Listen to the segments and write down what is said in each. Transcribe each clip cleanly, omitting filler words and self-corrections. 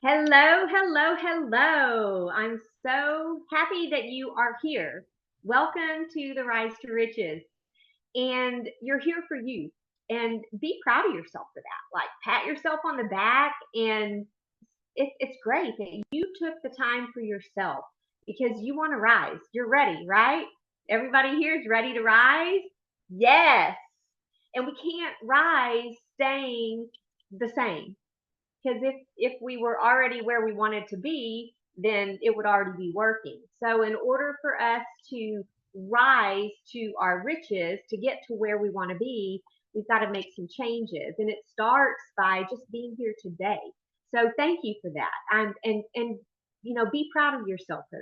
Hello, hello, hello. I'm so happy that you are here. Welcome to the Rise to Riches. And you're here for you. And be proud of yourself for that. Like, pat yourself on the back. And it's great that you took the time for yourself because you want to rise. You're ready, right? Everybody here is ready to rise? Yes. And we can't rise staying the same, because if we were already where we wanted to be, then it would already be working. So in order for us to rise to our riches, to get to where we want to be, we've got to make some changes, and it starts by just being here today. So thank you for that. And be proud of yourself for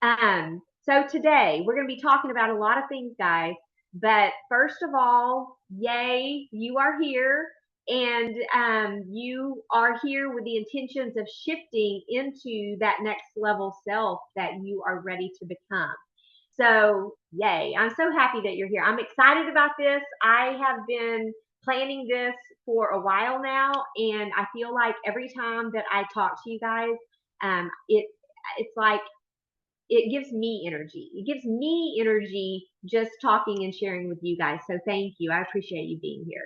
that. So today we're going to be talking about a lot of things, guys. But first of all, yay, you are here, and you are here with the intentions of shifting into that next level self that you are ready to become. So, yay, I'm so happy that you're here. I'm excited about this. I have been planning this for a while now, and I feel like every time that I talk to you guys, it's like it gives me energy. It gives me energy just talking and sharing with you guys. So thank you. I appreciate you being here.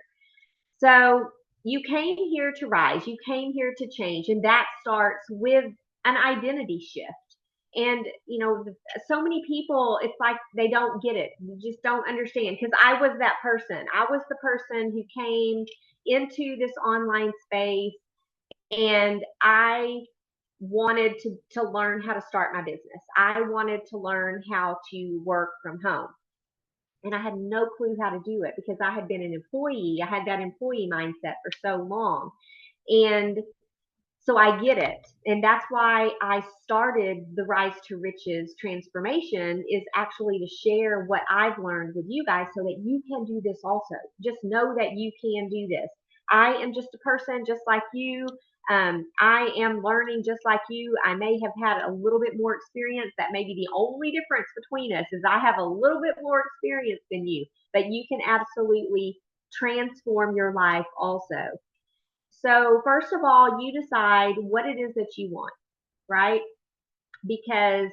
So you came here to rise. You came here to change. And that starts with an identity shift. And, so many people, it's like they don't get it. You just don't understand. Because I was that person. I was the person who came into this online space, and I wanted to learn how to start my business. I wanted to learn how to work from home. And I had no clue how to do it because I had been an employee. I had that employee mindset for so long. And so I get it. And that's why I started the Rise to Riches transformation, is actually to share what I've learned with you guys so that you can do this also. Just know that you can do this. I am just a person just like you. I am learning just like you. I may have had a little bit more experience. That may be the only difference between us, is I have a little bit more experience than you, but you can absolutely transform your life also. So first of all, you decide what it is that you want, right? Because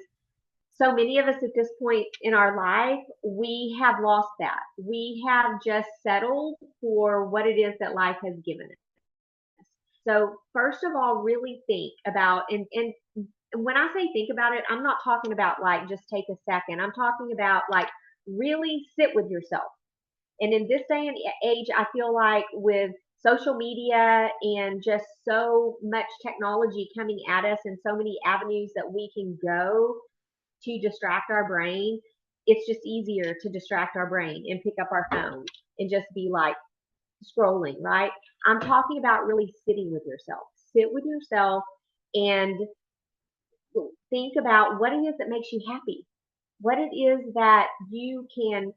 so many of us at this point in our life, we have lost that. We have just settled for what it is that life has given us. So first of all, really think about, and when I say think about it, I'm not talking about like just take a second. I'm talking about like really sit with yourself. And in this day and age, I feel like with social media and just so much technology coming at us and so many avenues that we can go to distract our brain, it's just easier to distract our brain and pick up our phone and just be like scrolling, right? I'm talking about really sitting with yourself. Sit with yourself and think about what it is that makes you happy, what it is that you can,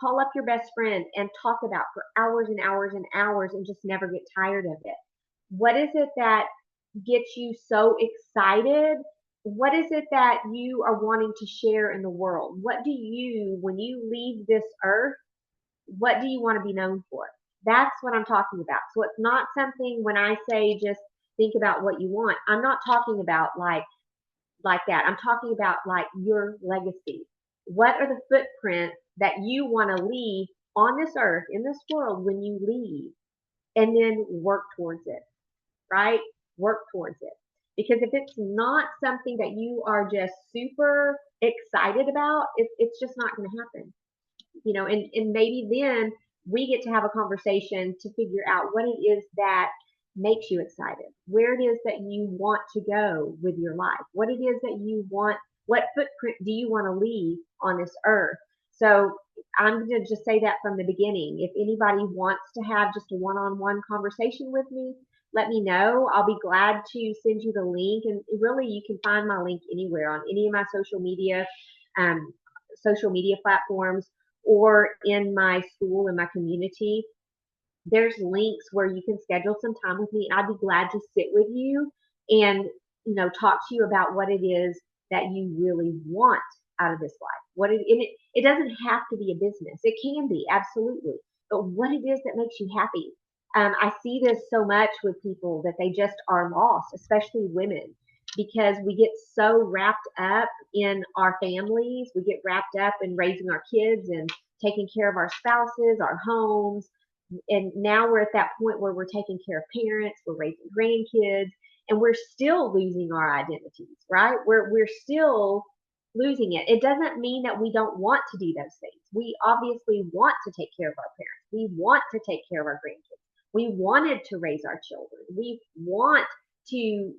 call up your best friend and talk about for hours and hours and hours and just never get tired of it. What is it that gets you so excited? What is it that you are wanting to share in the world? What do you, when you leave this earth, what do you want to be known for? That's what I'm talking about. So it's not something, when I say just think about what you want, I'm not talking about like that. I'm talking about like your legacy. What are the footprints that you want to leave on this earth, in this world, when you leave? And then work towards it, right? Work towards it. Because if it's not something that you are just super excited about, it's just not going to happen. And maybe then we get to have a conversation to figure out what it is that makes you excited, where it is that you want to go with your life, what it is that you want, what footprint do you want to leave on this earth. So I'm going to just say that from the beginning. If anybody wants to have just a one-on-one conversation with me, let me know. I'll be glad to send you the link. And really, you can find my link anywhere on any of my um, social media platforms, or in my school, in my community. There's links where you can schedule some time with me, and I'd be glad to sit with you and, talk to you about what it is that you really want out of this life. It doesn't have to be a business. It can be, absolutely. But what it is that makes you happy. I see this so much with people that they just are lost, especially women, because we get so wrapped up in our families. We get wrapped up in raising our kids and taking care of our spouses, our homes. And now we're at that point where we're taking care of parents, we're raising grandkids, and we're still losing our identities, right? We're still losing it. It doesn't mean that we don't want to do those things. We obviously want to take care of our parents. We want to take care of our grandkids. We wanted to raise our children. We want to,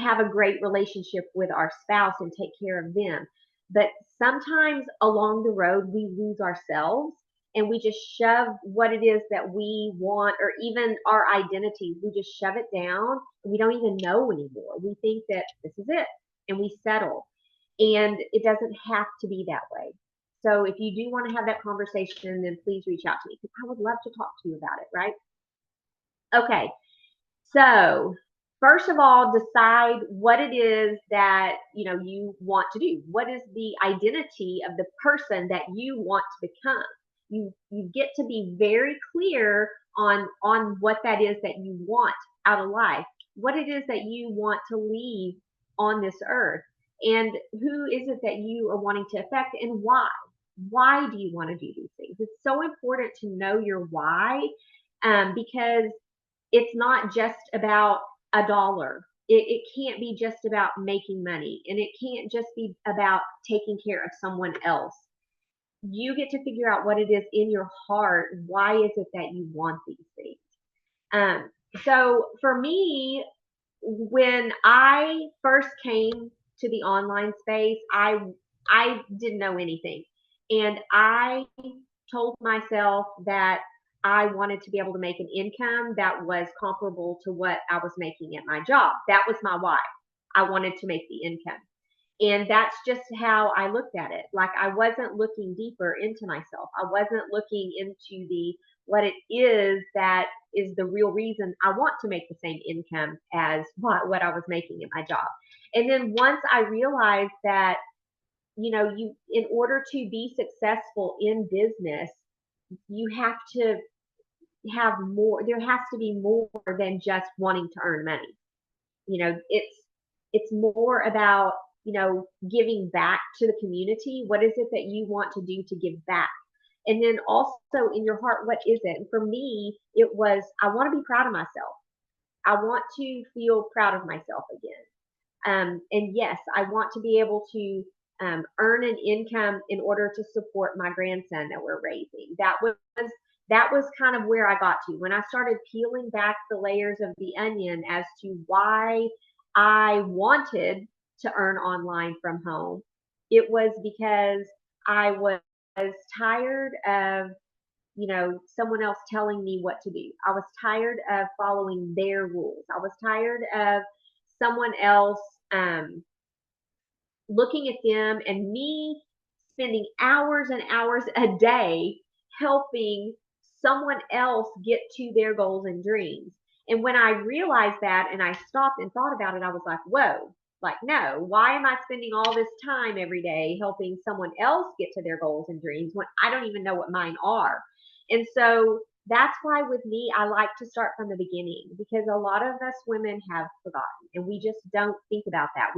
have a great relationship with our spouse and take care of them. But sometimes along the road, we lose ourselves and we just shove what it is that we want, or even our identities, we just shove it down and we don't even know anymore. We think that this is it and we settle. And it doesn't have to be that way. So if you do want to have that conversation, then please reach out to me because I would love to talk to you about it, right? Okay, so first of all, decide what it is that you want to do. What is the identity of the person that you want to become? You get to be very clear on what that is that you want out of life, what it is that you want to leave on this earth, and who is it that you are wanting to affect and why. Why do you want to do these things? It's so important to know your why, because it's not just about a dollar. It can't be just about making money, and it can't just be about taking care of someone else. You get to figure out what it is in your heart. Why is it that you want these things? So for me, when I first came to the online space, I didn't know anything, and I told myself that I wanted to be able to make an income that was comparable to what I was making at my job. That was my why. I wanted to make the income. And that's just how I looked at it. Like I wasn't looking deeper into myself. I wasn't looking into the what it is that is the real reason I want to make the same income as what I was making at my job. And then once I realized that, you in order to be successful in business, you have to have more. There has to be more than just wanting to earn money. It's more about, giving back to the community. What is it that you want to do to give back? And then also in your heart, what is it? And for me, it was, I want to be proud of myself. I want to feel proud of myself again. And yes, I want to be able to earn an income in order to support my grandson that we're raising. That was kind of where I got to when I started peeling back the layers of the onion as to why I wanted to earn online from home. It was because I was tired of someone else telling me what to do. I was tired of following their rules. I was tired of someone else looking at them and me spending hours and hours a day helping someone else get to their goals and dreams. And when I realized that and I stopped and thought about it, I was like, whoa, like, no, why am I spending all this time every day helping someone else get to their goals and dreams when I don't even know what mine are? And so that's why with me, I like to start from the beginning because a lot of us women have forgotten and we just don't think about that.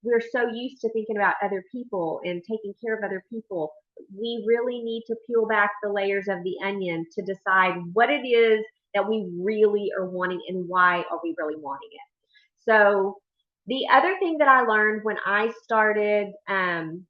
We're so used to thinking about other people and taking care of other people. We really need to peel back the layers of the onion to decide what it is that we really are wanting and why are we really wanting it. So the other thing that I learned when I started in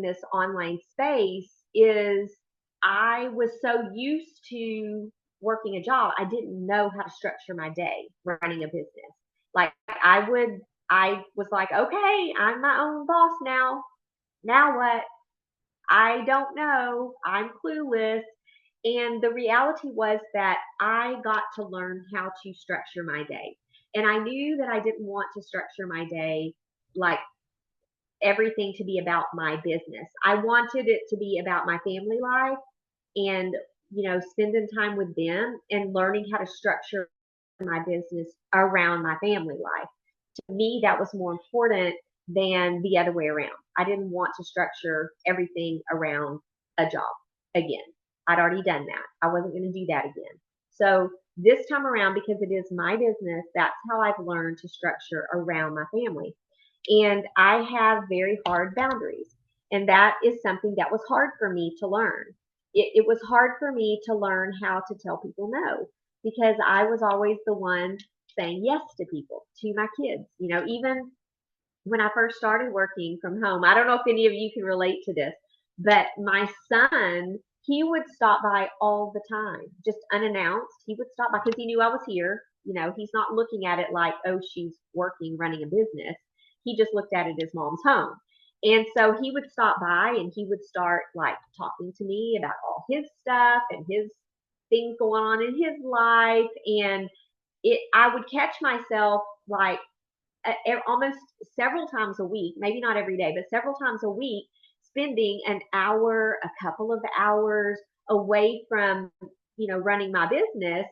this online space is I was so used to working a job, I didn't know how to structure my day running a business. Like I was like, okay, I'm my own boss now. Now what? I don't know. I'm clueless. And the reality was that I got to learn how to structure my day. And I knew that I didn't want to structure my day like everything to be about my business. I wanted it to be about my family life and, spending time with them and learning how to structure my business around my family life. To me, that was more important than the other way around. I didn't want to structure everything around a job again. I'd already done that. I wasn't going to do that again. So this time around, because it is my business, that's how I've learned to structure around my family. And I have very hard boundaries. And that is something that was hard for me to learn. It was hard for me to learn how to tell people no, because I was always the one saying yes to people, to my kids. Even when I first started working from home, I don't know if any of you can relate to this, but my son, he would stop by all the time, just unannounced. He would stop by because he knew I was here. He's not looking at it like, oh, she's working, running a business. He just looked at it as mom's home. And so he would stop by and he would start like talking to me about all his stuff and his things going on in his life. And I would catch myself like almost several times a week, maybe not every day, but several times a week, spending an hour, a couple of hours away from, running my business,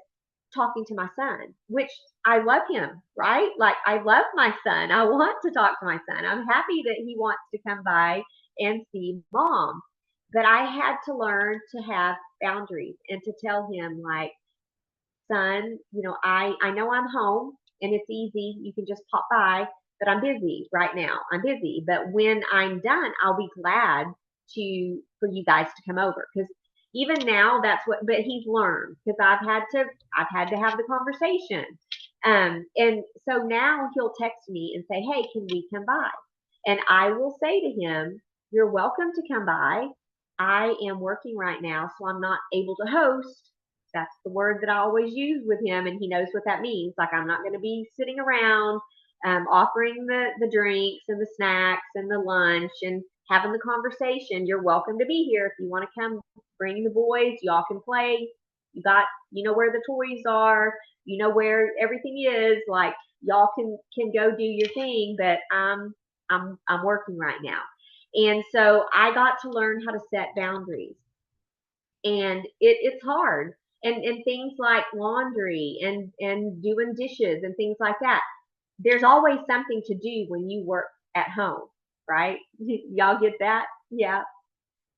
talking to my son, which I love him, right? Like I love my son. I want to talk to my son. I'm happy that he wants to come by and see mom. But I had to learn to have boundaries and to tell him like, son, I know I'm home and it's easy. You can just pop by, but I'm busy right now. I'm busy. But when I'm done, I'll be glad for you guys to come over. Because even now but he's learned because I've had to have the conversation. And so now he'll text me and say, hey, can we come by? And I will say to him, you're welcome to come by. I am working right now, so I'm not able to host. That's the word that I always use with him, and he knows what that means. Like I'm not going to be sitting around offering the drinks and the snacks and the lunch and having the conversation. You're welcome to be here if you want to come. Bring the boys. Y'all can play. You know where the toys are. You know where everything is. Like y'all can go do your thing, but I'm working right now. And so I got to learn how to set boundaries, and it's hard. And things like laundry and doing dishes and things like that. There's always something to do when you work at home, right? Y'all get that? Yeah.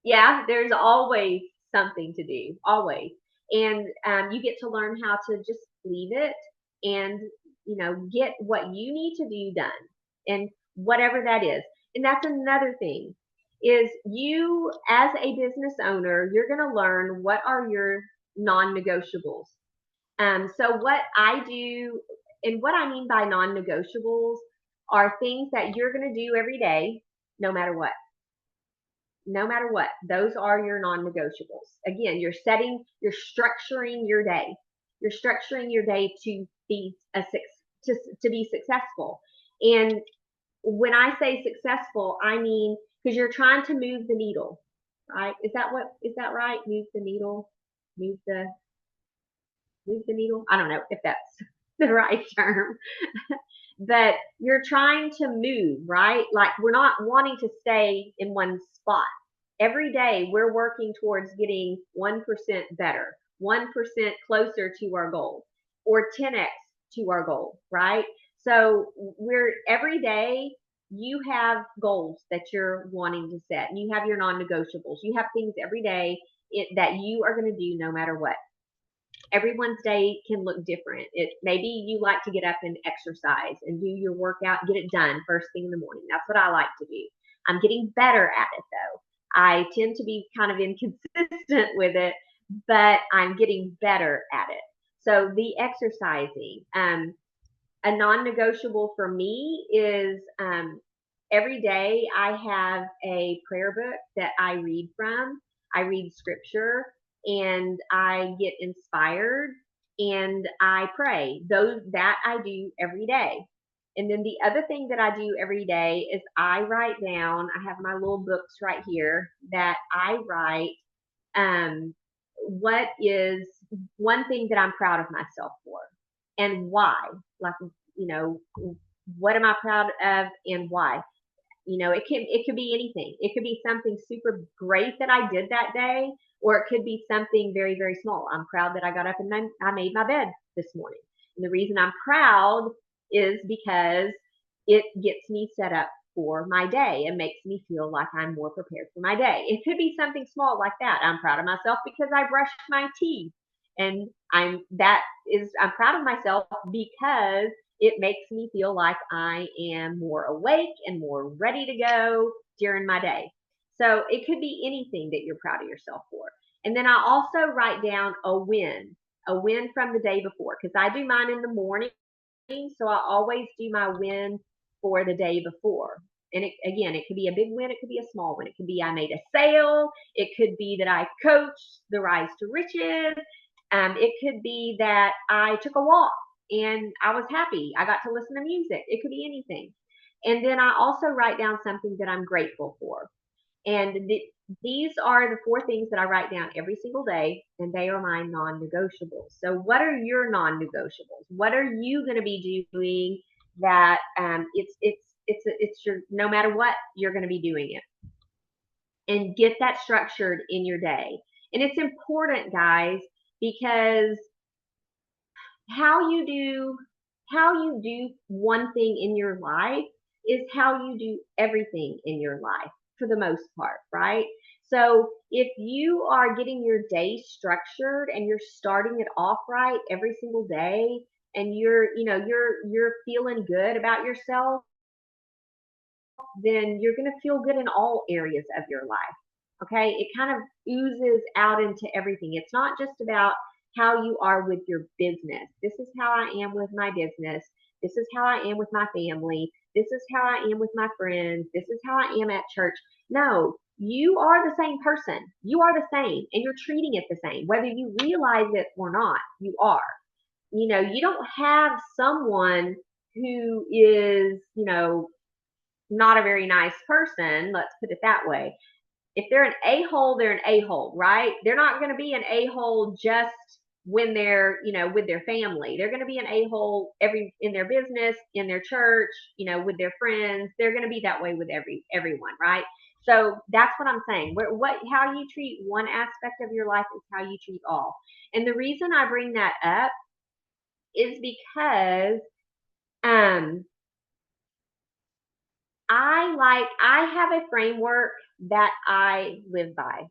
Yeah, there's always something to do, always. And you get to learn how to just leave it and, get what you need to do done and whatever that is. And that's another thing is you as a business owner, you're going to learn what are your non-negotiables. So what I do and what I mean by non-negotiables are things that you're going to do every day, no matter what. No matter what, those are your non-negotiables. Again, you're structuring your day. You're structuring your day to be to be successful. And when I say successful, I mean because you're trying to move the needle, right? Is that right? Move the needle, move the needle. I don't know if that's the right term, but you're trying to move, right? Like we're not wanting to stay in one spot. Every day we're working towards getting 1% better, 1% closer to our goal, or 10x to our goal, right? So every day you have goals that you're wanting to set. You have your non-negotiables. You have things every day that you are going to do no matter what. Everyone's day can look different. Maybe you like to get up and exercise and do your workout, get it done first thing in the morning. That's what I like to do. I'm getting better at it though. I tend to be kind of inconsistent with it, but I'm getting better at it. So the exercising, a non-negotiable for me is every day I have a prayer book that I read from. I read scripture and I get inspired and I pray. That I do every day. And then the other thing that I do every day is I write down, I have my little books right here that I write what is one thing that I'm proud of myself for and why. Like, what am I proud of and why? It could be anything. It could be something super great that I did that day, or it could be something very, very small. I'm proud that I got up and I made my bed this morning. And the reason I'm proud is because it gets me set up for my day and makes me feel like I'm more prepared for my day. It could be something small like that. I'm proud of myself because I brushed my teeth. And I'm proud of myself because it makes me feel like I am more awake and more ready to go during my day. So it could be anything that you're proud of yourself for. And then I also write down a win from the day before, because I do mine in the morning. So I always do my win for the day before. And again, it could be a big win, it could be a small win. It could be I made a sale, it could be that I coached the Rise to Riches, it could be that I took a walk and I was happy. I got to listen to music. It could be anything. And then I also write down something that I'm grateful for. And these are the 4 things that I write down every single day, and they are my non-negotiables. So, what are your non-negotiables? What are you going to be doing that it's your, no matter what, you're going to be doing it, and get that structured in your day. And it's important, guys, because how you do how you do one thing in your life is how you do everything in your life for the most part, right? So if you are getting your day structured and you're starting it off right every single day, and you're feeling good about yourself, then you're going to feel good in all areas of your life. Okay? It kind of oozes out into everything. It's not just about how you are with your business. This is how I am with my business. This is how I am with my family. This is how I am with my friends. This is how I am at church. No, you are the same person. You are the same, and you're treating it the same. Whether you realize it or not, you are. You don't have someone who is, not a very nice person, let's put it that way. If they're an a-hole, they're an a-hole, right? They're not going to be an a-hole just when they're, with their family. They're going to be an a-hole in their business, in their church, with their friends. They're going to be that way with everyone, right? So that's what I'm saying. How you treat one aspect of your life is how you treat all. And the reason I bring that up is because um I have a framework that I live by.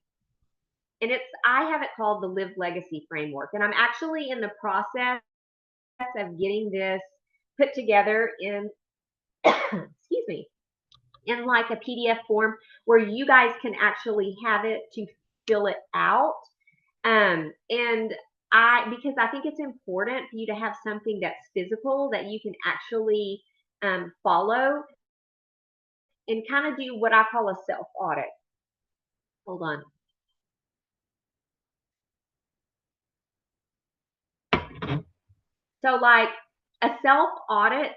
And I have it called the Live Legacy Framework. And I'm actually in the process of getting this put together in excuse me, in like a PDF form where you guys can actually have it to fill it out. And because I think it's important for you to have something that's physical that you can actually follow and kind of do what I call a self audit. Hold on. So, like a self audit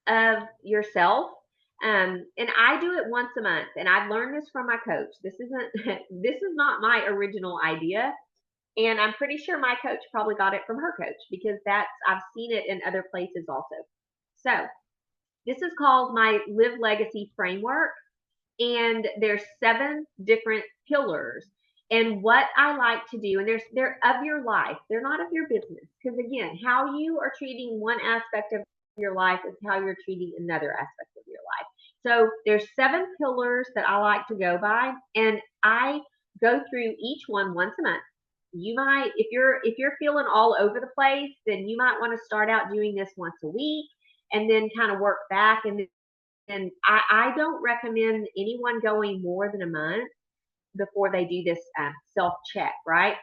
of yourself. And I do it once a month, and I've learned this from my coach. This isn't this is not my original idea, and I'm pretty sure my coach probably got it from her coach, because I've seen it in other places also. So this is called my Live Legacy Framework, and there's 7 different pillars. And what I like to do, and they're of your life, they're not of your business, because again, how you are treating one aspect of your life is how you're treating another aspect of your life. So there's 7 pillars that I like to go by, and I go through each one once a month. You might, if you're feeling all over the place, then you might want to start out doing this once a week, and then kind of work back. And I don't recommend anyone going more than a month before they do this self check, right?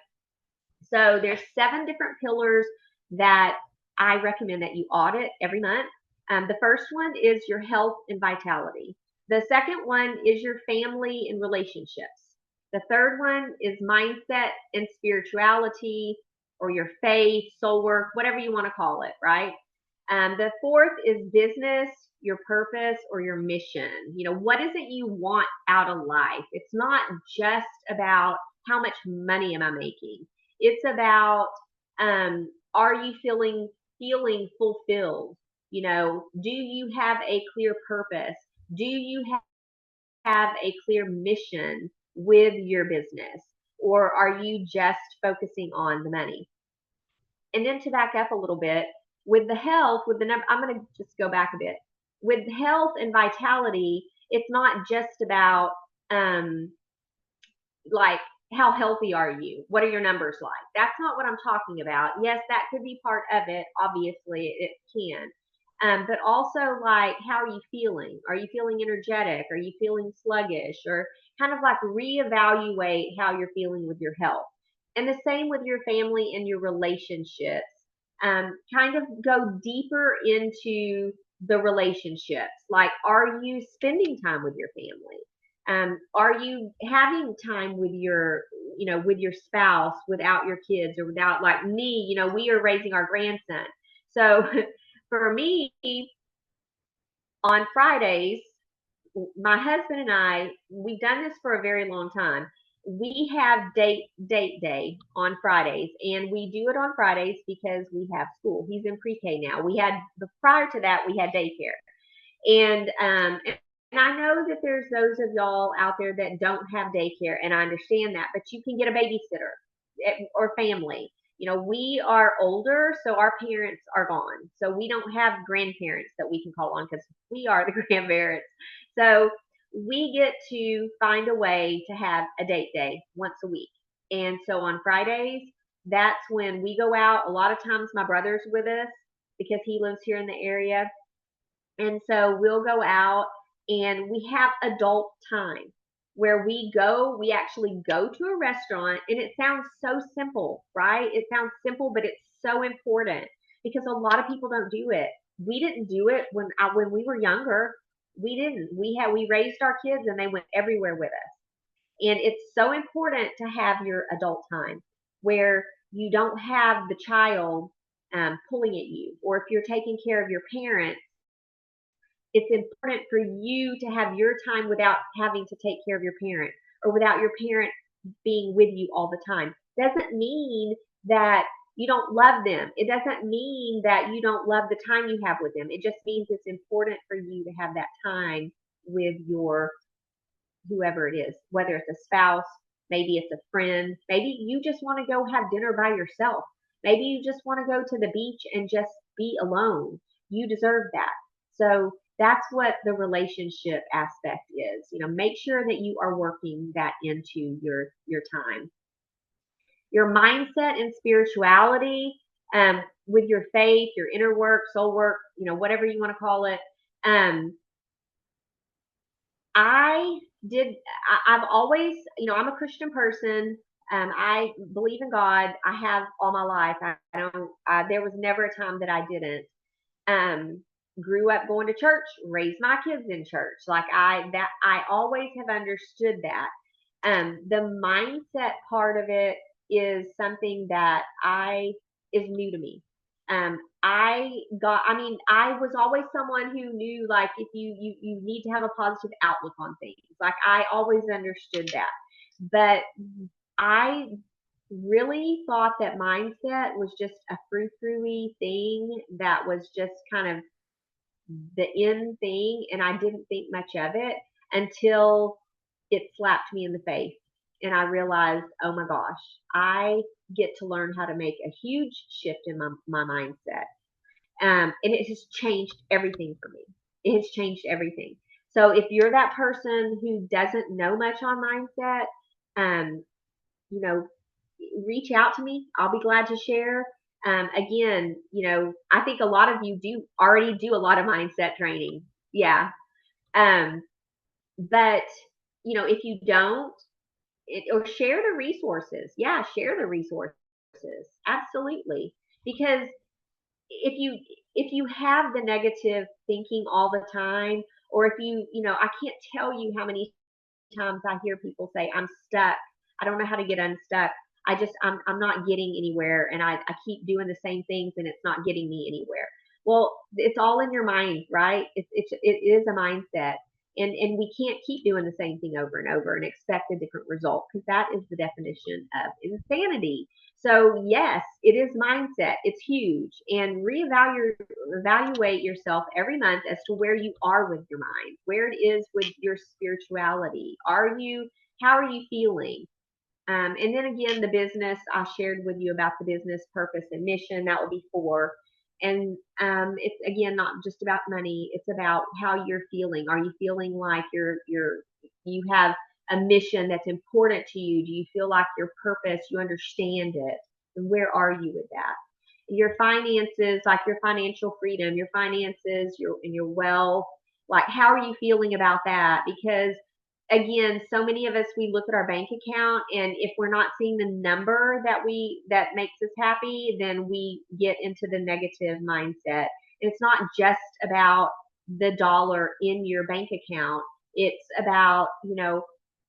So there's 7 different pillars that I recommend that you audit every month. The first one is your health and vitality. The second one is your family and relationships. The third one is mindset and spirituality, or your faith, soul work, whatever you want to call it, right? The fourth is business, your purpose, or your mission. What is it you want out of life? It's not just about how much money am I making. It's about, are you feeling fulfilled? Do you have a clear purpose? Do you have a clear mission with your business? Or are you just focusing on the money? And then to back up a little bit, with the health, with the number, I'm going to just go back a bit. with health and vitality, it's not just about like how healthy are you? What are your numbers like? That's not what I'm talking about. Yes, that could be part of it. Obviously, it can. But also, like, how are you feeling? Are you feeling energetic? Are you feeling sluggish? Or kind of like reevaluate how you're feeling with your health. And the same with your family and your relationships. Kind of go deeper into the relationships. Like, are you spending time with your family? Are you having time with with your spouse without your kids or without, like me, we are raising our grandson. So for me, on Fridays, my husband and I, we've done this for a very long time. We have date day on Fridays, and we do it on Fridays because we have school. He's in pre-K now. We had prior to that we had daycare. And I know that there's those of y'all out there that don't have daycare, and I understand that, but you can get a babysitter or family. We are older, so our parents are gone. So we don't have grandparents that we can call on because we are the grandparents. So we get to find a way to have a date day once a week. And so on Fridays, that's when we go out. A lot of times my brother's with us because he lives here in the area. And so we'll go out and we have adult time where we actually go to a restaurant, and it sounds so simple, right? It sounds simple, but it's so important because a lot of people don't do it. We didn't do it when we were younger. We didn't. We raised our kids and they went everywhere with us. And it's so important to have your adult time where you don't have the child pulling at you, or if you're taking care of your parents, it's important for you to have your time without having to take care of your parent or without your parent being with you all the time. Doesn't mean that you don't love them. It doesn't mean that you don't love the time you have with them. It just means it's important for you to have that time with your whoever it is, whether it's a spouse, maybe it's a friend, maybe you just want to go have dinner by yourself. Maybe you just want to go to the beach and just be alone. You deserve that. So that's what the relationship aspect is. Make sure that you are working that into your time. Your mindset and spirituality, with your faith, your inner work, soul work, whatever you want to call it. I did. I've always, I'm a Christian person. I believe in God. I have all my life. I don't. There was never a time that I didn't. Um, Grew up going to church, raised my kids in church. Like I always have understood that. The mindset part of it is something that I is new to me. I was always someone who knew, like, if you need to have a positive outlook on things. Like, I always understood that. But I really thought that mindset was just a frou-frou-y thing that was just kind of the in thing, and I didn't think much of it until it slapped me in the face. And I realized, oh my gosh, I get to learn how to make a huge shift in my mindset. And it has changed everything for me. It has changed everything. So if you're that person who doesn't know much on mindset, um, you know, reach out to me. I'll be glad to share. Again, I think a lot of you do already do a lot of mindset training. Yeah. Um, but if you don't, or share the resources. Yeah, share the resources. Absolutely. Because if you if you have the negative thinking all the time, or if I can't tell you how many times I hear people say, I'm stuck. I don't know how to get unstuck. I'm not getting anywhere, and I keep doing the same things and it's not getting me anywhere. Well, it's all in your mind, right? It is a mindset. And we can't keep doing the same thing over and over and expect a different result, because that is the definition of insanity. So yes, it is mindset. It's huge. And evaluate yourself every month as to where you are with your mind, where it is with your spirituality. How are you feeling? And then again, the business, I shared with you about the business purpose and mission. That will be 4. And it's again not just about money. It's about how you're feeling. Are you feeling like you have a mission that's important to you? Do you feel like your purpose? You understand it? And where are you with that? Your finances, like your financial freedom, your finances, your wealth. Like, how are you feeling about that? Because again, so many of us, we look at our bank account, and if we're not seeing the number that makes us happy, then we get into the negative mindset. And it's not just about the dollar in your bank account. It's about,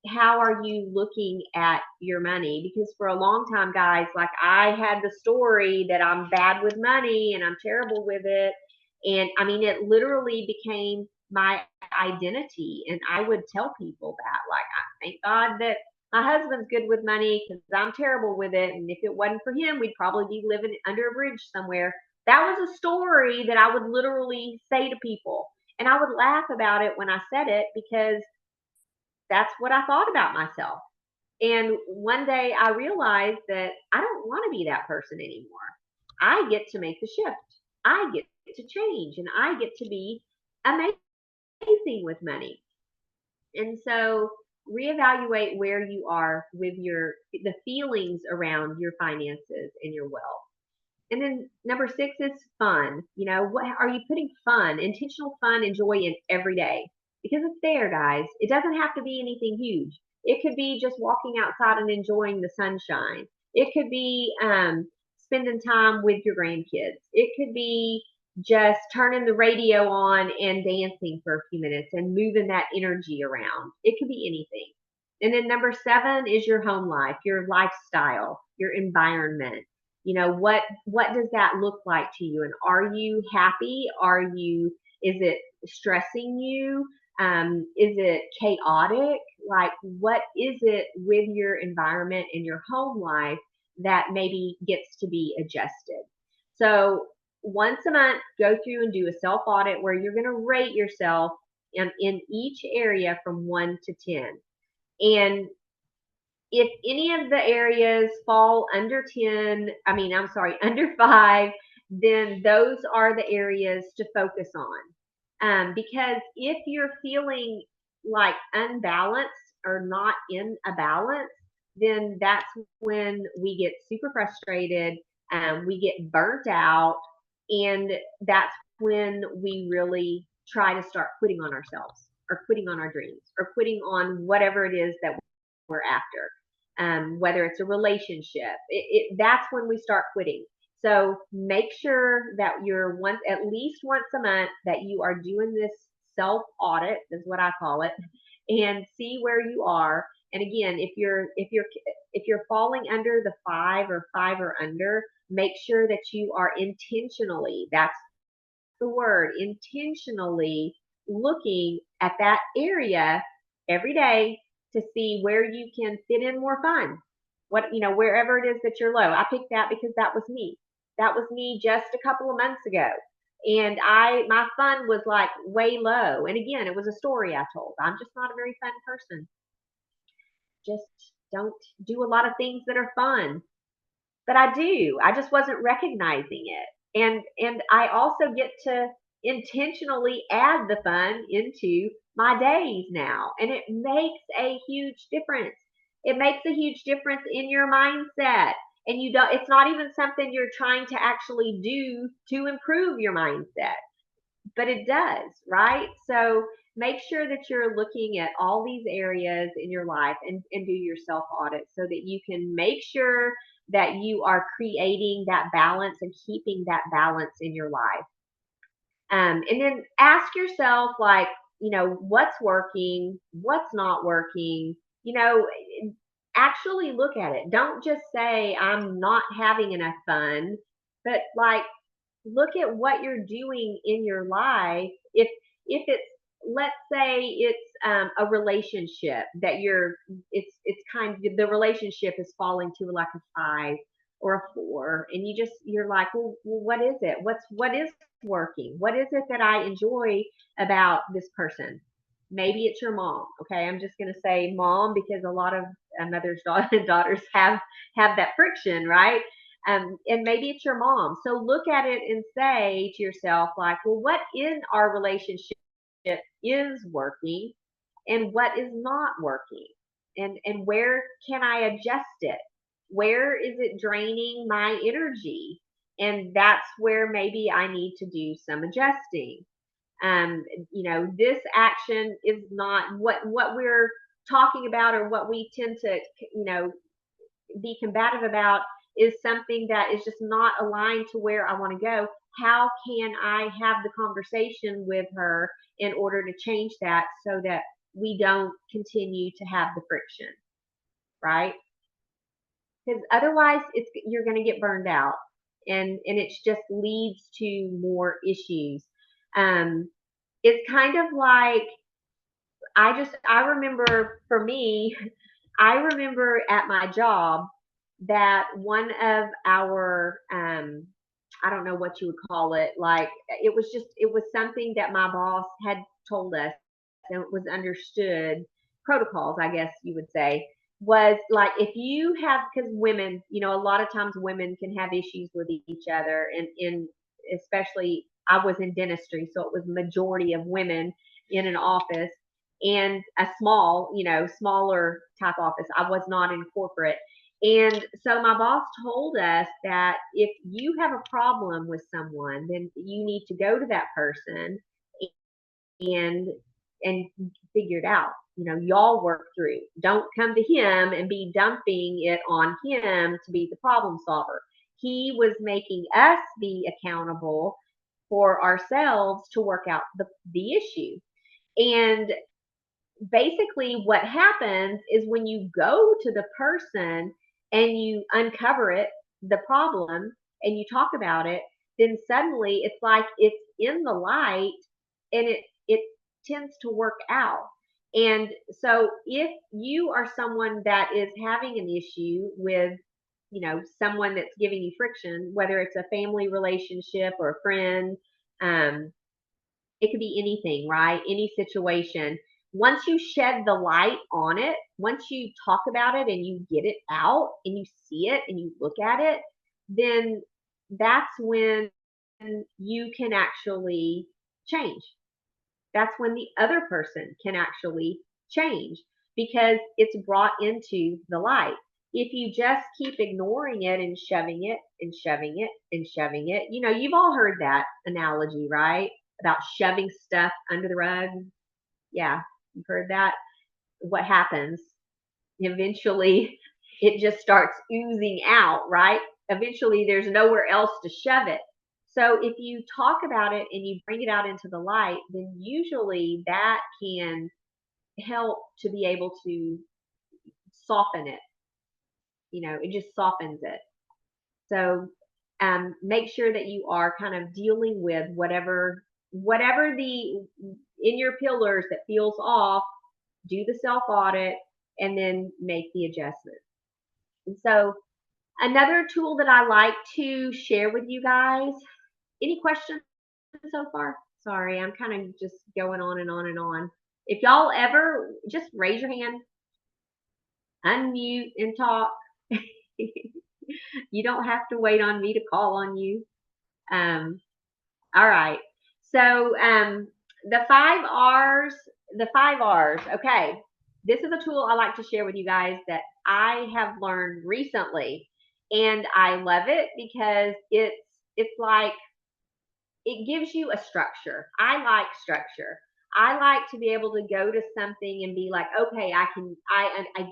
how are you looking at your money? Because for a long time, guys, like, I had the story that I'm bad with money and I'm terrible with it. And I mean, it literally became my identity. And I would tell people that, like, I thank God that my husband's good with money because I'm terrible with it. And if it wasn't for him, we'd probably be living under a bridge somewhere. That was a story that I would literally say to people. And I would laugh about it when I said it because that's what I thought about myself. And one day I realized that I don't want to be that person anymore. I get to make the shift. I get to change, and I get to be amazing with money. And so reevaluate where you are with the feelings around your finances and your wealth. And then number 6 is fun. What are you putting fun, intentional fun and joy in every day? Because it's there, guys. It doesn't have to be anything huge. It could be just walking outside and enjoying the sunshine. It could be spending time with your grandkids. It could be just turning the radio on and dancing for a few minutes and moving that energy around. It could be anything. And then number 7 is your home life, your lifestyle, your environment. What does that look like to you? And are you happy? Is it stressing you? Is it chaotic? Like, what is it with your environment and your home life that maybe gets to be adjusted? So once a month, go through and do a self audit where you're going to rate yourself in each area from 1 to 10. And if any of the areas fall under 10, I'm sorry, under 5, then those are the areas to focus on. Because if you're feeling like unbalanced or not in a balance, then that's when we get super frustrated, we get burnt out, and that's when we really try to start quitting on ourselves or quitting on our dreams or quitting on whatever it is that we're after. Whether it's a relationship, that's when we start quitting. So make sure that you're at least once a month that you are doing this self audit, is what I call it, and see where you are. And again, if you're falling under the 5 or 5 or under, make sure that you are intentionally, that's the word, intentionally looking at that area every day to see where you can fit in more fun. Wherever it is that you're low. I picked that because that was me. That was me just a couple of months ago. And my fun was like way low. And again, it was a story I told. I'm just not a very fun person. Just don't do a lot of things that are fun. But I do. I just wasn't recognizing it. And I also get to intentionally add the fun into my days now. And it makes a huge difference. It makes a huge difference in your mindset. And it's not even something you're trying to actually do to improve your mindset, but it does, right? So make sure that you're looking at all these areas in your life and do your self audit so that you can make sure that you are creating that balance and keeping that balance in your life. And then ask yourself, like, what's working, what's not working, actually look at it. Don't just say, I'm not having enough fun, but like, look at what you're doing in your life. If it's, let's say it's a relationship that it's kind of, the relationship is falling to like a 5 or a 4, and you're like, well, what is it? What is working? What is it that I enjoy about this person? Maybe it's your mom. Okay, I'm just going to say mom because a lot of mothers daughters have that friction, right? And maybe it's your mom. So look at it and say to yourself, like, well, what in our relationship is working and what is not working? And where can I adjust it? Where is it draining my energy? And that's where maybe I need to do some adjusting. um, this action is not what we're talking about, or what we tend to, be combative about, is something that is just not aligned to where I want to go. How can I have the conversation with her in order to change that, so that we don't continue to have the friction, right? Because otherwise, you're going to get burned out, and it just leads to more issues. Um, it's kind of like, I remember, for me, I remember at my job that one of our, I don't know what you would call it, like, it was something that my boss had told us, and it was understood protocols, I guess you would say, was like, if you have, because women, a lot of times women can have issues with each other, and in especially, I was in dentistry, so it was majority of women in an office, and a smaller type office. I was not in corporate. And so my boss told us that if you have a problem with someone, then you need to go to that person and and figure it out. Y'all work through. Don't come to him and be dumping it on him to be the problem solver. He was making us be accountable for ourselves to work out the issue. And basically what happens is, when you go to the person and you uncover the problem, and you talk about it, then suddenly it's like it's in the light, and it tends to work out. And so if you are someone that is having an issue with, someone that's giving you friction, whether it's a family relationship or a friend, um, it could be anything, right? Any situation. Once you shed the light on it, once you talk about it and you get it out and you see it and you look at it, then that's when you can actually change. That's when the other person can actually change, because it's brought into the light. If you just keep ignoring it and shoving it and shoving it and shoving it, you've all heard that analogy, right? About shoving stuff under the rug. Yeah, you've heard that. What happens? Eventually, it just starts oozing out, right? Eventually, there's nowhere else to shove it. So if you talk about it and you bring it out into the light, then usually that can help to be able to soften it. It just softens it. So make sure that you are kind of dealing with whatever the in your pillars that feels off. Do the self audit and then make the adjustment. And so another tool that I like to share with you guys. Any questions so far? Sorry, I'm kind of just going on and on and on. If y'all ever, just raise your hand, unmute, and talk. You don't have to wait on me to call on you. Um, all right. So the 5 R's, the 5 R's. Okay. This is a tool I like to share with you guys that I have learned recently, and I love it because it's like, it gives you a structure. I like structure. I like to be able to go to something and be like, okay, I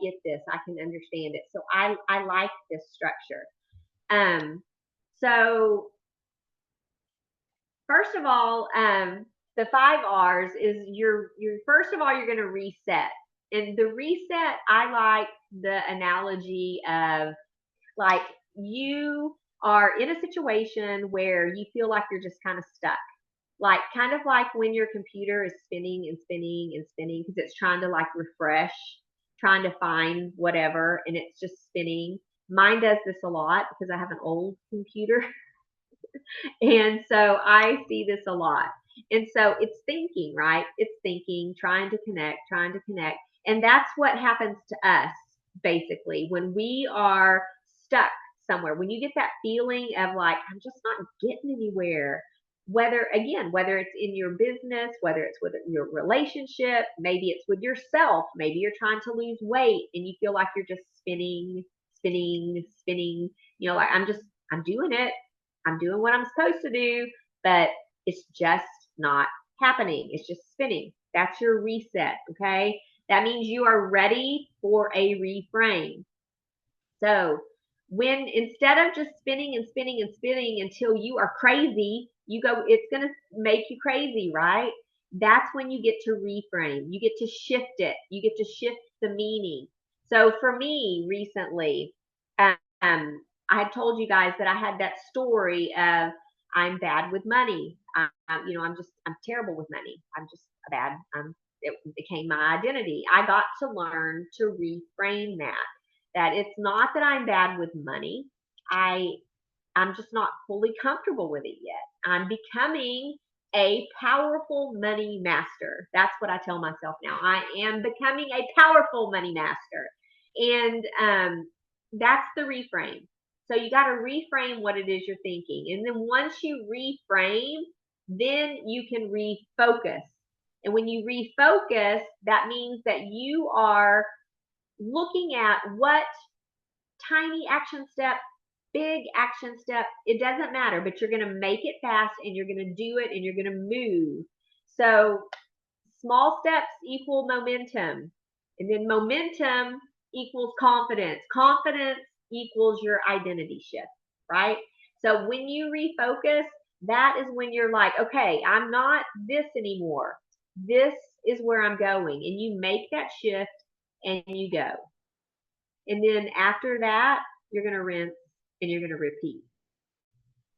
get this. I can understand it. So I like this structure. Um, so first of all, the 5 R's is, you're first of all, you're going to reset. And the reset, I like the analogy of, like, you are in a situation where you feel like you're just kind of stuck. Like, kind of like when your computer is spinning and spinning and spinning because it's trying to, like, refresh, trying to find whatever, and it's just spinning. Mine does this a lot because I have an old computer. And so I see this a lot. And so it's thinking, right? It's thinking, trying to connect, trying to connect. And that's what happens to us, basically, when we are stuck somewhere, when you get that feeling of like, I'm just not getting anywhere, whether it's in your business, whether it's with your relationship, maybe it's with yourself, maybe you're trying to lose weight and you feel like you're just spinning, like I'm doing it. I'm doing what I'm supposed to do, but it's just not happening. It's just spinning. That's your reset, okay? That means you are ready for a reframe. So when instead of just spinning and spinning and spinning until you are crazy, it's going to make you crazy, right? That's when you get to reframe. You get to shift it. You get to shift the meaning. So for me recently, um, I had told you guys that I had that story of I'm bad with money. I'm terrible with money. I'm just bad. It became my identity. I got to learn to reframe that it's not that I'm bad with money. I'm just not fully comfortable with it yet. I'm becoming a powerful money master. That's what I tell myself now. I am becoming a powerful money master. And that's the reframe. So you got to reframe what it is you're thinking. And then once you reframe, then you can refocus. And when you refocus, that means that you are looking at what tiny action step, big action step, it doesn't matter, but you're going to make it fast and you're going to do it and you're going to move. So small steps equal momentum, and then momentum equals confidence. Confidence equals your identity shift, right? So when you refocus, that is when you're like, okay, I'm not this anymore. This is where I'm going. And you make that shift and you go. And then after that, you're going to rinse and you're going to repeat.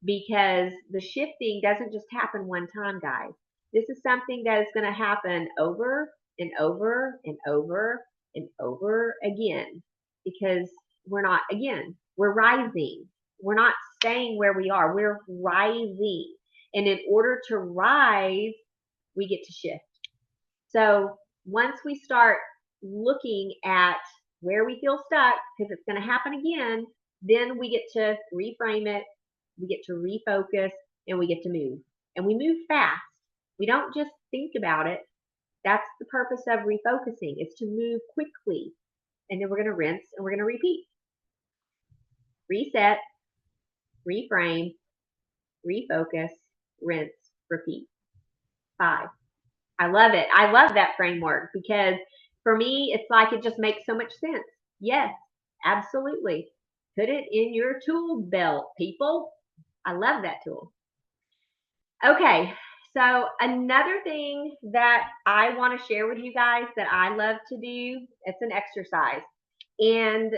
Because the shifting doesn't just happen one time, guys. This is something that is going to happen over and over and over and over again. Because we're rising. We're not staying where we are. We're rising. And in order to rise, we get to shift. So once we start looking at where we feel stuck, because it's going to happen again, then we get to reframe it, we get to refocus, and we get to move. And we move fast. We don't just think about it. That's the purpose of refocusing, is to move quickly. And then we're going to rinse and we're going to repeat. Reset, reframe, refocus, rinse, repeat. 5. I love it. I love that framework because for me, it's like it just makes so much sense. Yes, absolutely. Put it in your tool belt, people. I love that tool. Okay, so another thing that I want to share with you guys that I love to do, it's an exercise. And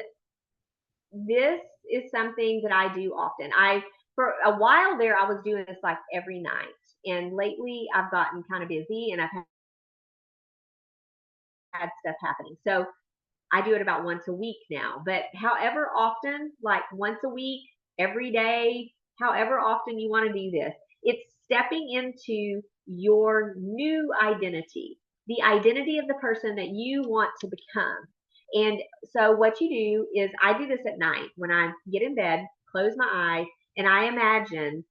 this is something that I do often. For a while there, I was doing this like every night. And lately, I've gotten kind of busy and I've had stuff happening. So I do it about once a week now. But however often, like once a week, every day, however often you want to do this, it's stepping into your new identity, the identity of the person that you want to become. And so what you do is I do this at night when I get in bed, close my eyes, and I imagine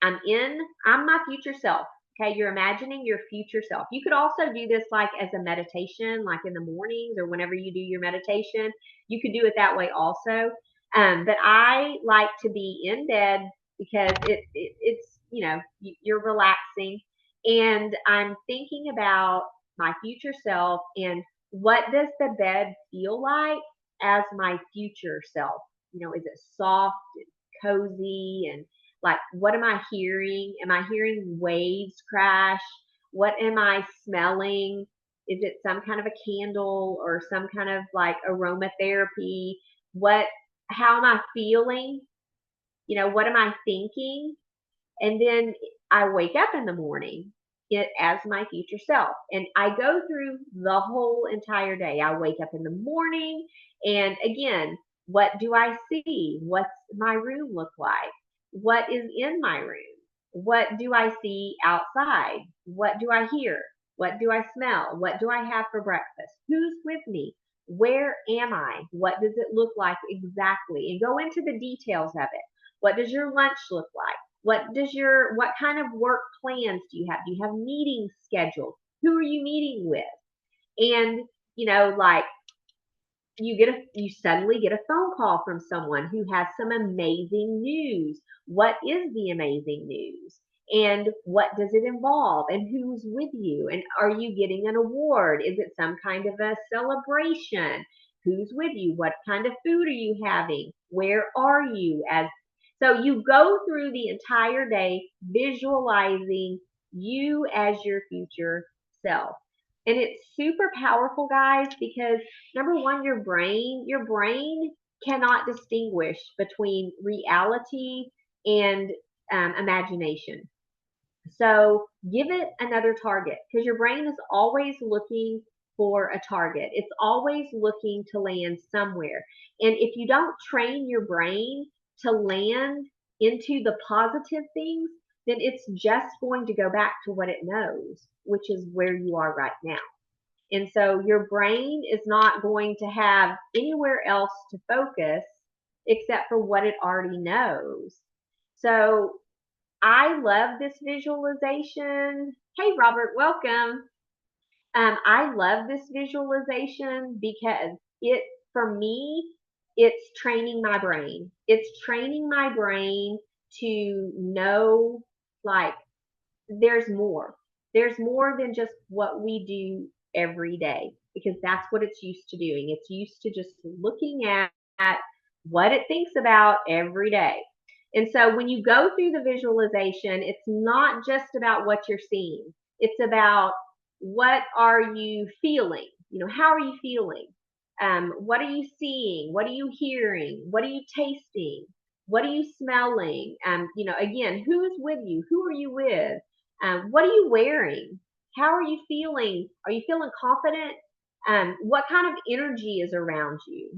I'm my future self. Okay, you're imagining your future self. You could also do this like as a meditation, like in the mornings or whenever you do your meditation. You could do it that way also. But I like to be in bed because it's you're relaxing, and I'm thinking about my future self and what does the bed feel like as my future self. Is it soft and cozy and like, what am I hearing? Am I hearing waves crash? What am I smelling? Is it some kind of a candle or some kind of like aromatherapy? How am I feeling? What am I thinking? And then I wake up in the morning as my future self. And I go through the whole entire day. I wake up in the morning and again, what do I see? What's my room look like? What is in my room? What do I see outside? What do I hear? What do I smell? What do I have for breakfast? Who's with me? Where am I? What does it look like exactly? And go into the details of it. What does your lunch look like? What kind of work plans do you have? Do you have meetings scheduled? Who are you meeting with? And, like you suddenly get a phone call from someone who has some amazing news. What is the amazing news? And what does it involve? And who's with you? And are you getting an award? Is it some kind of a celebration? Who's with you? What kind of food are you having? Where are you? So you go through the entire day visualizing you as your future self. And it's super powerful, guys, because number one, your brain cannot distinguish between reality and imagination. So give it another target, because your brain is always looking for a target. It's always looking to land somewhere. And if you don't train your brain to land into the positive things, then it's just going to go back to what it knows, which is where you are right now. And so your brain is not going to have anywhere else to focus except for what it already knows. So I love this visualization. Hey, Robert, welcome. I love this visualization because for me, it's training my brain. It's training my brain to know, like, there's more. There's more than just what we do every day, because that's what it's used to doing. It's used to just looking at what it thinks about every day. And so when you go through the visualization, it's not just about what you're seeing. It's about what are you feeling? How are you feeling? What are you seeing? What are you hearing? What are you tasting? What are you smelling? Again, who's with you? Who are you with? What are you wearing? How are you feeling? Are you feeling confident? What kind of energy is around you?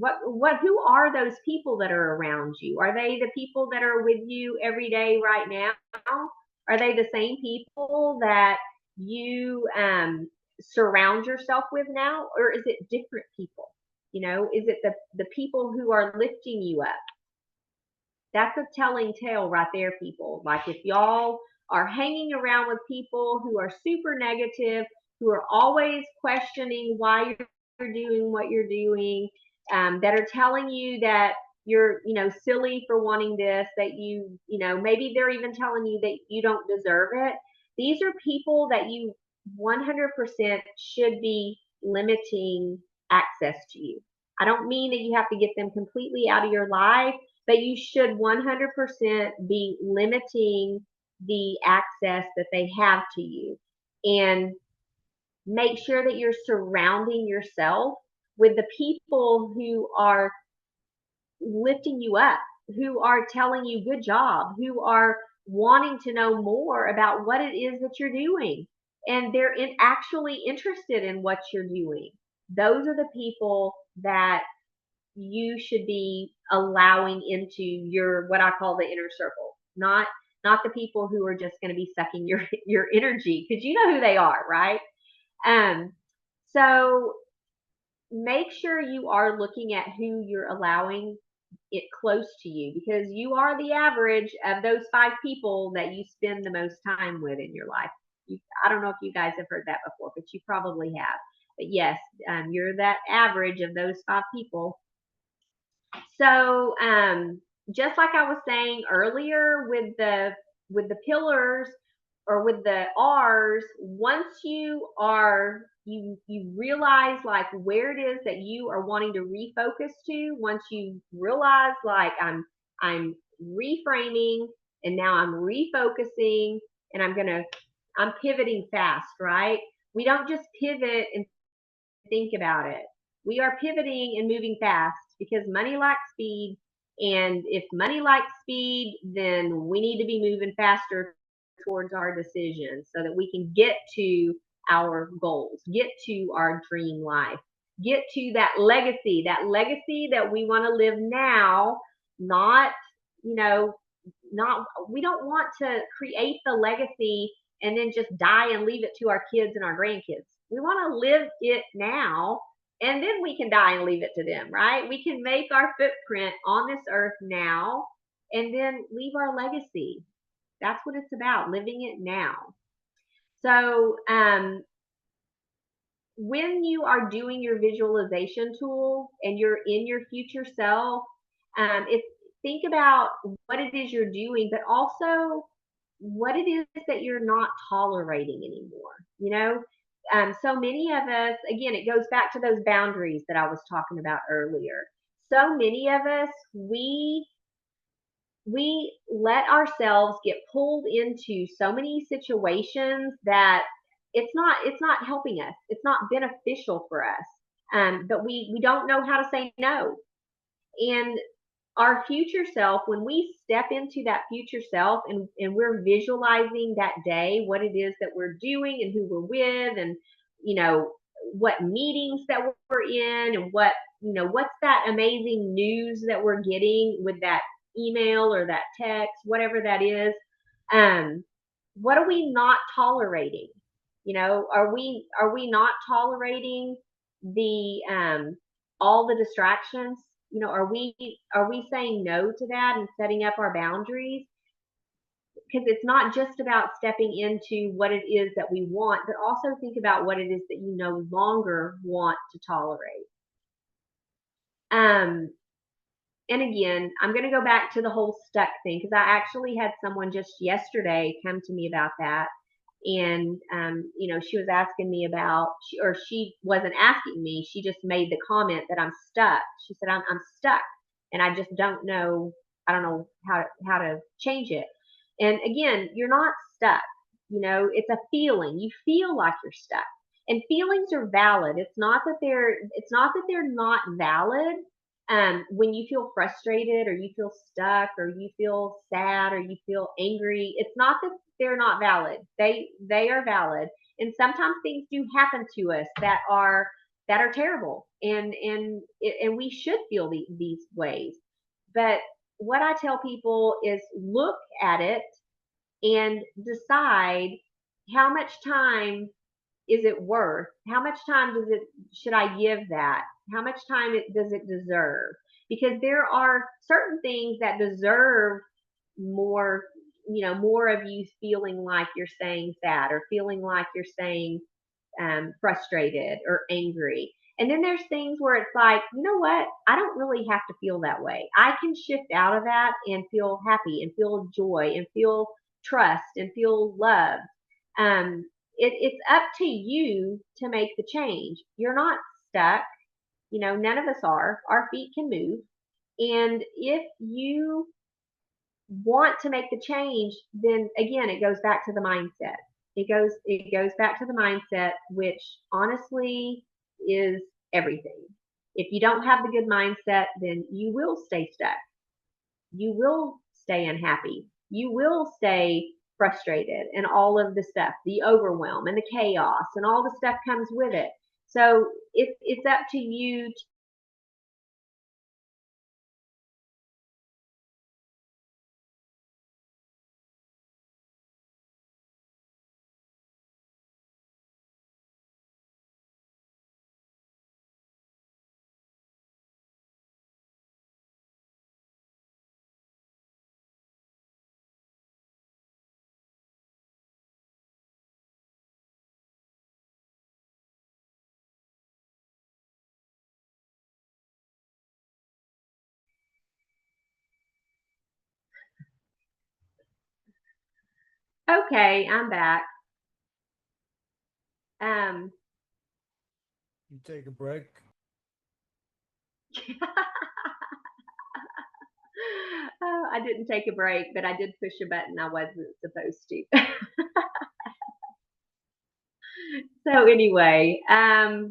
Who are those people that are around you? Are they the people that are with you every day right now? Are they the same people that you surround yourself with now? Or is it different people? Is it the people who are lifting you up? That's a telling tale right there, people. Like, if y'all are hanging around with people who are super negative, who are always questioning why you're doing what you're doing, that are telling you that you're, silly for wanting this, that maybe they're even telling you that you don't deserve it. These are people that you 100% should be limiting access to you. I don't mean that you have to get them completely out of your life, but you should 100% be limiting the access that they have to you. And make sure that you're surrounding yourself with the people who are lifting you up, who are telling you good job, who are wanting to know more about what it is that you're doing. And they're actually interested in what you're doing. Those are the people that you should be allowing into your, what I call the inner circle, not the people who are just going to be sucking your energy, because you know who they are, right? So make sure you are looking at who you're allowing it close to you, because you are the average of those 5 people that you spend the most time with in your life. I don't know if you guys have heard that before, but you probably have. But yes, you're that average of those 5 people. So just like I was saying earlier with the pillars, or with the R's, once you realize, like, where it is that you are wanting to refocus to, once you realize, like, I'm reframing, and now I'm refocusing, and I'm pivoting fast, right? We don't just pivot and think about it. We are pivoting and moving fast, because money likes speed. And if money likes speed, then we need to be moving faster towards our decisions, so that we can get to our goals, get to our dream life, get to that legacy that we want to live now. Not, you know, not, we don't want to create the legacy and then just die and leave it to our kids and our grandkids. We want to live it now and then we can die and leave it to them, right? We can make our footprint on this earth now and then leave our legacy. That's what it's about, living it now. So, when you are doing your visualization tool and you're in your future self, if think about what it is you're doing, but also what it is that you're not tolerating anymore. So many of us, again, it goes back to those boundaries that I was talking about earlier. So many of us, we let ourselves get pulled into so many situations that it's not helping us. It's not beneficial for us. But we don't know how to say no. And our future self, when we step into that future self and we're visualizing that day, what it is that we're doing and who we're with, and what meetings that we're in, and what's that amazing news that we're getting with that email or that text, whatever that is. What are we not tolerating? Are we not tolerating the all the distractions? Are we saying no to that and setting up our boundaries? Because it's not just about stepping into what it is that we want, but also think about what it is that you no longer want to tolerate. And again, I'm going to go back to the whole stuck thing, because I actually had someone just yesterday come to me about that. And, she was asking me about, or she wasn't asking me, she just made the comment that I'm stuck. She said, I'm stuck and I just I don't know how to change it. And again, you're not stuck. It's a feeling. You feel like you're stuck. And feelings are valid. It's not that they're not valid. When you feel frustrated or you feel stuck or you feel sad or you feel angry, it's not that they're not valid. They are valid. And sometimes things do happen to us that are terrible, and we should feel these ways. But what I tell people is look at it and decide how much time is it worth? How much time should I give that? How much time does it deserve? Because there are certain things that deserve more, more of you feeling like you're saying sad or feeling like you're saying frustrated or angry. And then there's things where it's like, you know what? I don't really have to feel that way. I can shift out of that and feel happy and feel joy and feel trust and feel love. It's up to you to make the change. You're not stuck. None of us are. Our feet can move. And if you want to make the change, then again, it goes back to the mindset. It goes back to the mindset, which honestly is everything. If you don't have the good mindset, then you will stay stuck. You will stay unhappy. You will stay frustrated and all of the stuff, the overwhelm and the chaos and all the stuff comes with it. So it's up to you. Okay, I'm back. Um, You take a break. oh, I didn't take a break, but I did push a button I wasn't supposed to. So anyway, I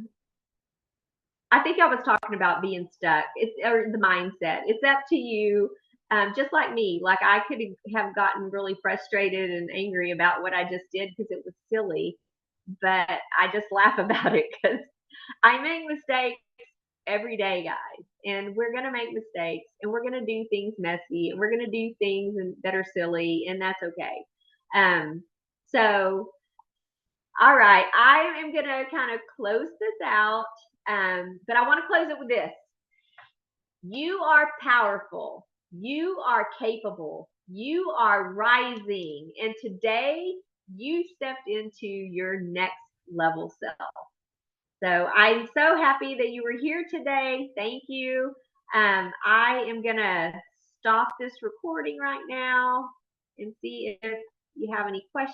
think I was talking about being stuck. Or the mindset. It's up to you. Just like me, like I could have gotten really frustrated and angry about what I just did because it was silly, but I just laugh about it because I make mistakes every day, guys, and we're gonna make mistakes, and we're gonna do things messy, and we're gonna do things that are silly, and that's okay. So, all right, I am gonna kind of close this out. But I want to close it with this. You are powerful. You are capable. You are rising. And today you stepped into your next level self. So I'm so happy that you were here today. Thank you. I am going to stop this recording right now and see if you have any questions.